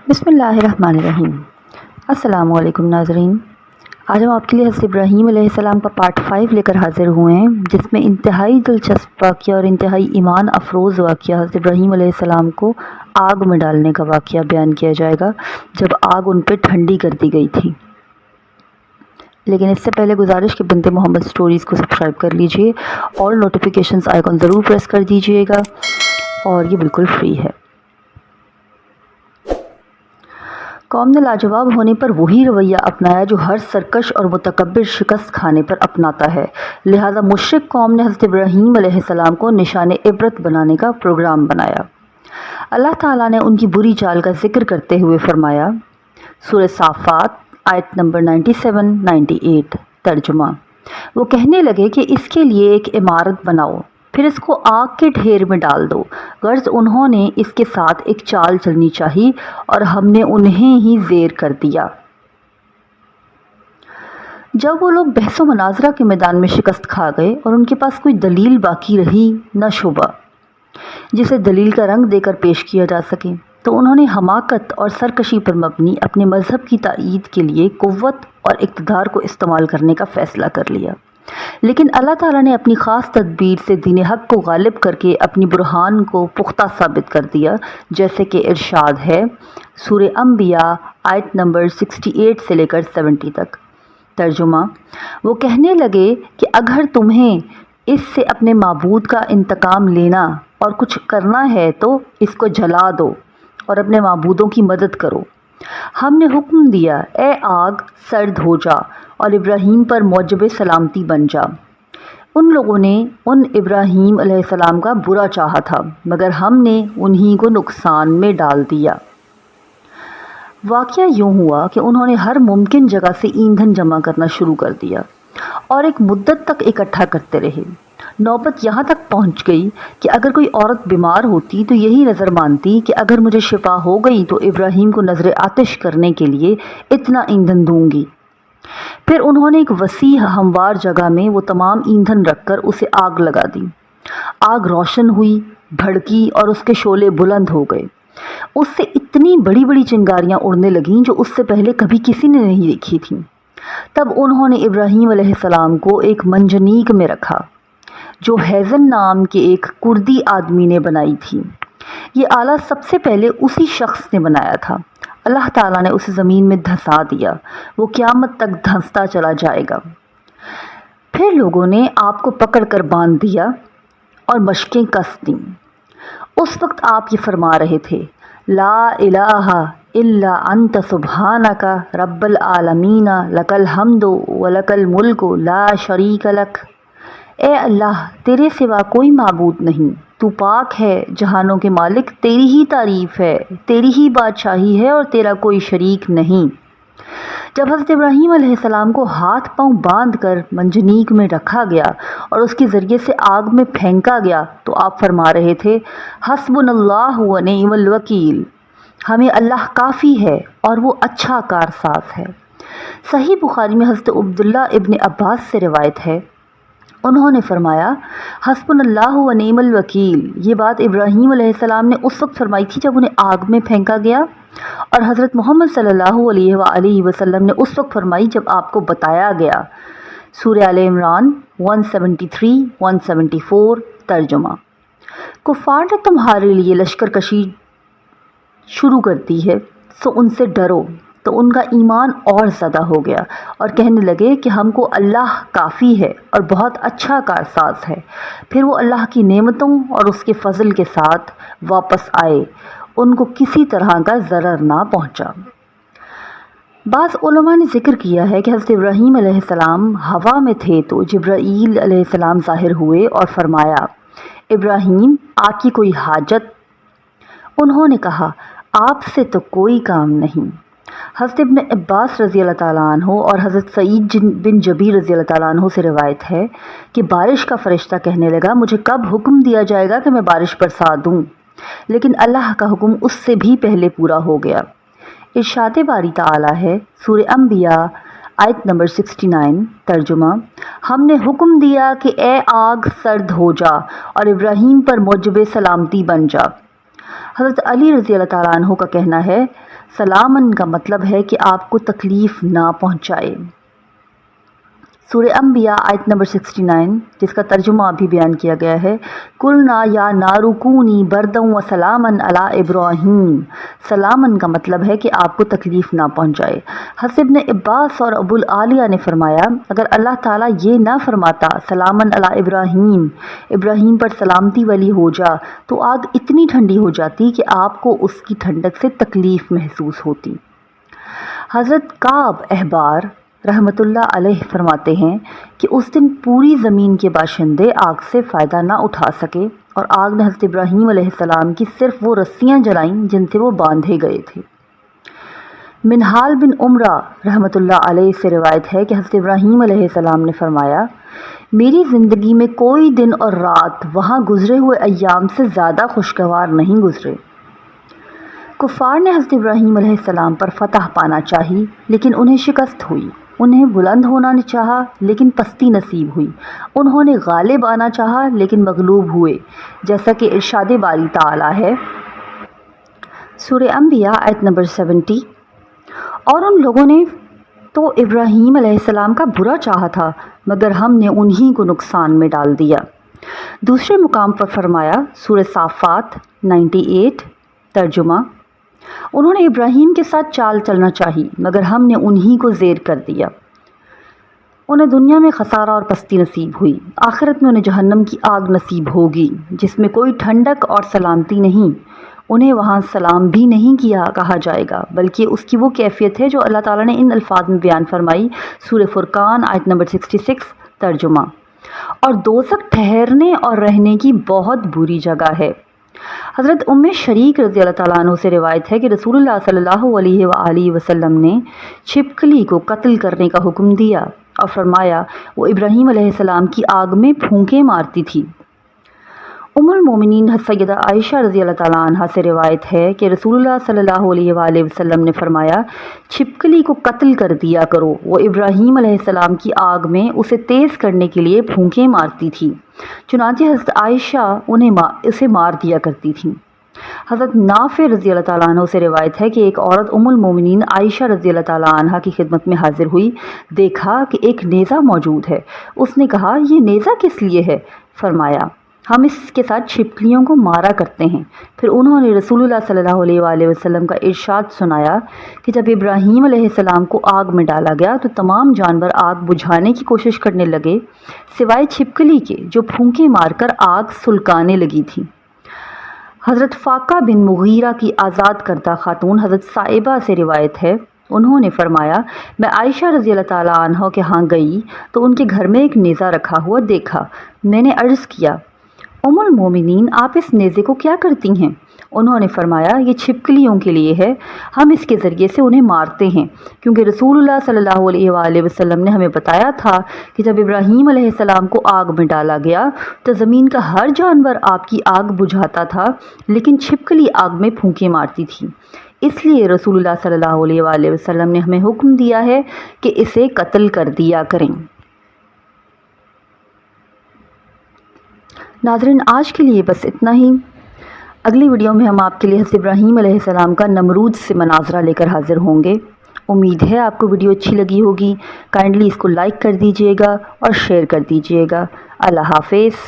बिस्मिल्लाहिर्रहमानिर्रहीम। अस्सलामु अलैकुम नाज़रीन। आज हम आपके लिए हज़रत इब्राहीम अलैहिस्सलाम का पार्ट 5 लेकर हाज़िर हुए हैं, जिसमें इंतहाई दिलचस्प वाक़या और इंतहाई ईमान अफरोज़ वाक़या हज़रत इब्राहीम अलैहिस्सलाम को आग में डालने का वाक़या बयान किया जाएगा, जब आग उन पर ठंडी कर दी गई थी। लेकिन इससे पहले गुजारिश कि बिन्ते मोहम्मद स्टोरीज़ को सब्सक्राइब कर लीजिए और नोटिफिकेशंस आइकॉन ज़रूर प्रेस कर दीजिएगा, और ये बिल्कुल फ्री है। कौम ने लाजवाब होने पर वही रवैया अपनाया जो हर सरकश और मुतकब्बिर शिकस्त खाने पर अपनाता है। लिहाजा मुशरिक कौम ने हज़रत इब्राहीम अलैहिस्सलाम को निशान इबरत बनाने का प्रोग्राम बनाया। अल्लाह ताला ने उनकी बुरी चाल का जिक्र करते हुए फरमाया, सूरह साफ़ात आयत नंबर 97-98 तर्जुमा। वो कहने लगे कि इसके लिए एक इमारत बनाओ, फिर इसको आग के ढेर में डाल दो। गर्ज उन्होंने इसके साथ एक चाल चलनी चाहिए और हमने उन्हें ही ज़ेर कर दिया। जब वो लोग बहस व मुनाजरा के मैदान में शिकस्त खा गए और उनके पास कोई दलील बाकी रही न शुबा जिसे दलील का रंग देकर पेश किया जा सके, तो उन्होंने हमाकत और सरकशी पर मबनी अपने मज़हब की तायीद के लिए क़ुव्वत और इक़्तिदार को इस्तेमाल करने का फ़ैसला कर लिया। लेकिन अल्लाह ताला ने अपनी ख़ास तदबीर से दीन हक़ को गालिब करके अपनी बुरहान को पुख्ता साबित कर दिया, जैसे कि इरशाद है सूरह अंबिया आयत नंबर 68 से लेकर 70 तक। तर्जुमा। वो कहने लगे कि अगर तुम्हें इससे अपने माबूद का इंतकाम लेना और कुछ करना है तो इसको जला दो और अपने माबूदों की मदद करो। हमने हुक्म दिया, ए आग सर्द हो जा और इब्राहीम पर मौजब सलामती बन जा। उन लोगों ने उन इब्राहीम अलैहिस्सलाम का बुरा चाहा था, मगर हमने उन्हीं को नुकसान में डाल दिया। वाक़या यूँ हुआ कि उन्होंने हर मुमकिन जगह से ईंधन जमा करना शुरू कर दिया और एक मुद्दत तक इकट्ठा करते रहे। नौबत यहाँ तक पहुँच गई कि अगर कोई औरत बीमार होती तो यही नज़र मानती कि अगर मुझे शिफा हो गई तो इब्राहीम को नज़र आतिश करने के लिए इतना ईंधन दूंगी। फिर उन्होंने एक वसी हमवार जगह में वो तमाम ईंधन रखकर उसे आग लगा दी। आग रोशन हुई, भड़की और उसके शोले बुलंद हो गए। उससे इतनी बड़ी बड़ी चिंगारियाँ उड़ने लगीं जो उससे पहले कभी किसी ने नहीं देखी थीं। तब उन्होंने इब्राहीम अलैहिस्सलाम को एक मंजनीक में रखा जो हैज़न नाम के एक कुर्दी आदमी ने बनाई थी। ये आला सबसे पहले उसी शख्स ने बनाया था। अल्लाह ताला ने उसे ज़मीन में धंसा दिया, वो क़यामत तक धंसता चला जाएगा। फिर लोगों ने आपको पकड़ कर बांध दिया और मशकें कस दी। उस वक्त आप ये फरमा रहे थे, ला इलाहा इल्ला अंत सुब्हानका रब्बल आलमीना लकल हम्दु व लकल मुल्कु ला शरीका लक। ए अल्लाह, तेरे सिवा कोई माबूद नहीं, तू पाक है, जहानों के मालिक, तेरी ही तारीफ़ है, तेरी ही बादशाही है और तेरा कोई शरीक नहीं। जब हज़रत इब्राहीम अलैहिस्सलाम को हाथ पांव बांध कर मंजनीक में रखा गया और उसके ज़रिए से आग में फेंका गया, तो आप फरमा रहे थे, हस्बुनल्लाहु व निअमल वकील, हमें अल्लाह काफ़ी है और वो अच्छा कारसाज है। सही बुखारी में हज़रत अब्दुल्लाह इब्न अब्बास से रिवायत है, उन्होंने फरमाया, हस्बुनल्लाहु व निअमल वकील। ये बात इब्राहीम अलैहिस्सलाम ने उस वक्त फरमाई थी जब उन्हें आग में फेंका गया, और हज़रत मोहम्मद सल्लल्लाहु अलैहि वसल्लम ने उस वक्त फरमाई जब आपको बताया गया। सूरह आले इमरान 173-174 तर्जुमा। कुफ़ार ने तुम्हारे लिए लश्कर कशी शुरू कर दी है, सो उनसे डरो। तो उनका ईमान और ज़्यादा हो गया और कहने लगे कि हमको अल्लाह काफ़ी है और बहुत अच्छा कारसाज है। फिर वो अल्लाह की नेमतों और उसके फ़ज़ल के साथ वापस आए, उनको किसी तरह का ज़रर ना पहुँचा। बाज़ उलमा ने ज़िक्र किया है कि हज़रत इब्राहीम अलैहिस्सलाम हवा में थे तो जिब्राईल अलैहिस्सलाम ज़ाहिर हुए और फरमाया, इब्राहीम, आपकी कोई हाजत? उन्होंने कहा, आपसे तो कोई काम नहीं। हज़रत इब्न अब्बास रज़ी अल्लाह ताला अन्हु और हज़रत सईद बिन जबीर रज़ी अल्लाह ताला अन्हु से रिवायत है कि बारिश का फ़रिश्ता कहने लगा, मुझे कब हुक्म दिया जाएगा कि मैं बारिश बरसा दूँ? लेकिन अल्लाह का हुक्म उससे भी पहले पूरा हो गया। इरशाद बारी ताला है सूरह अंबिया आयत नंबर 69 तर्जुमा। हमने हुक्म दिया कि ए आग सर्द हो जा और इब्राहीम पर मौजब सलामती बन जा। حضرت علی رضی اللہ تعالیٰ عنہ کا کہنا ہے سلامن کا مطلب ہے کہ آپ کو تکلیف نہ پہنچائے۔ سورہ انبیاء آیت نمبر 69 جس کا ترجمہ ابھی بیان کیا گیا ہے، قلنا یا نار کونی برداً و سلامن علی ابراہیم۔ سلامن کا مطلب ہے کہ آپ کو تکلیف نہ پہنچائے۔ حضرت ابن عباس اور ابو العالیہ نے فرمایا اگر اللہ تعالیٰ یہ نہ فرماتا سلامن علی ابراہیم، ابراہیم پر سلامتی والی ہو جا، تو آگ اتنی ٹھنڈی ہو جاتی کہ آپ کو اس کی ٹھنڈک سے تکلیف محسوس ہوتی۔ حضرت کعب احبار رحمۃ اللہ علیہ فرماتے ہیں کہ اس دن پوری زمین کے باشندے آگ سے فائدہ نہ اٹھا سکے اور آگ نے حضرت ابراہیم علیہ السلام کی صرف وہ رسیاں جلائیں جن سے وہ باندھے گئے تھے۔ منہال بن عمرہ رحمۃ اللہ علیہ سے روایت ہے کہ حضرت ابراہیم علیہ السلام نے فرمایا میری زندگی میں کوئی دن اور رات وہاں گزرے ہوئے ایام سے زیادہ خوشگوار نہیں گزرے۔ کفار نے حضرت ابراہیم علیہ السلام پر فتح پانا چاہی لیکن انہیں شکست ہوئی، انہیں بلند ہونا چاہا لیکن پستی نصیب ہوئی، انہوں نے غالب آنا چاہا لیکن مغلوب ہوئے، جیسا کہ ارشاد باری تعالیٰ ہے سورہ انبیاء آیت نمبر 70۔ اور ان لوگوں نے تو ابراہیم علیہ السلام کا برا چاہا تھا مگر ہم نے انہی کو نقصان میں ڈال دیا۔ دوسرے مقام پر فرمایا سورہ صافات 98 ترجمہ انہوں نے ابراہیم کے ساتھ چال چلنا چاہی مگر ہم نے انہی کو زیر کر دیا، انہیں دنیا میں خسارہ اور پستی نصیب ہوئی، آخرت میں انہیں جہنم کی آگ نصیب ہوگی جس میں کوئی ٹھنڈک اور سلامتی نہیں، انہیں وہاں سلام بھی نہیں کہا جائے گا بلکہ اس کی وہ کیفیت ہے جو اللہ تعالیٰ نے ان الفاظ میں بیان فرمائی سورہ فرقان آیت نمبر 66 ترجمہ، اور دوزخ ٹھہرنے اور رہنے کی بہت بری جگہ ہے۔ حضرت ام شریک رضی اللہ تعالیٰ عنہ سے روایت ہے کہ رسول اللہ صلی اللہ علیہ وآلہ وسلم نے چھپکلی کو قتل کرنے کا حکم دیا اور فرمایا وہ ابراہیم علیہ السلام کی آگ میں پھونکیں مارتی تھی۔ ام المومنین سیدہ عائشہ رضی اللہ تعالیٰ عنہ سے روایت ہے کہ رسول اللہ صلی اللہ علیہ وآلہ وسلم نے فرمایا چھپکلی کو قتل کر دیا کرو، وہ ابراہیم علیہ السلام کی آگ میں اسے تیز کرنے کے لیے پھونکیں مارتی تھی، چنانچہ حضرت عائشہ اسے مار دیا کرتی تھیں۔ حضرت نافع رضی اللہ تعالیٰ عنہ سے روایت ہے کہ ایک عورت ام المومنین عائشہ رضی اللہ تعالیٰ عنہ کی خدمت میں حاضر ہوئی، دیکھا کہ ایک نیزہ موجود ہے، اس نے کہا یہ نیزہ کس لیے ہے؟ فرمایا ہم اس کے ساتھ چھپکلیوں کو مارا کرتے ہیں۔ پھر انہوں نے رسول اللہ صلی اللہ علیہ وآلہ وسلم کا ارشاد سنایا کہ جب ابراہیم علیہ السلام کو آگ میں ڈالا گیا تو تمام جانور آگ بجھانے کی کوشش کرنے لگے سوائے چھپکلی کے جو پھونکیں مار کر آگ سلکانے لگی تھی۔ حضرت فاقہ بن مغیرہ کی آزاد کردہ خاتون حضرت صائبہ سے روایت ہے، انہوں نے فرمایا میں عائشہ رضی اللہ تعالیٰ عنہ کے ہاں گئی تو ان کے گھر میں ایک نیزہ رکھا ہوا دیکھا، میں نے عرض کیا ام المومنین آپ اس نیزے کو کیا کرتی ہیں؟ انہوں نے فرمایا یہ چھپکلیوں کے لیے ہے، ہم اس کے ذریعے سے انہیں مارتے ہیں، کیونکہ رسول اللہ صلی اللہ علیہ وآلہ وسلم نے ہمیں بتایا تھا کہ جب ابراہیم علیہ السلام کو آگ میں ڈالا گیا تو زمین کا ہر جانور آپ کی آگ بجھاتا تھا لیکن چھپکلی آگ میں پھونکیں مارتی تھی، اس لیے رسول اللہ صلی اللہ علیہ وآلہ وسلم نے ہمیں حکم دیا ہے کہ اسے قتل کر دیا کریں۔ ناظرین آج کے لیے بس اتنا ہی، اگلی ویڈیو میں ہم آپ کے لیے حضرت ابراہیم علیہ السلام کا نمرود سے مناظرہ لے کر حاضر ہوں گے۔ امید ہے آپ کو ویڈیو اچھی لگی ہوگی، کائنڈلی اس کو لائک کر دیجئے گا اور شیئر کر دیجئے گا۔ اللہ حافظ۔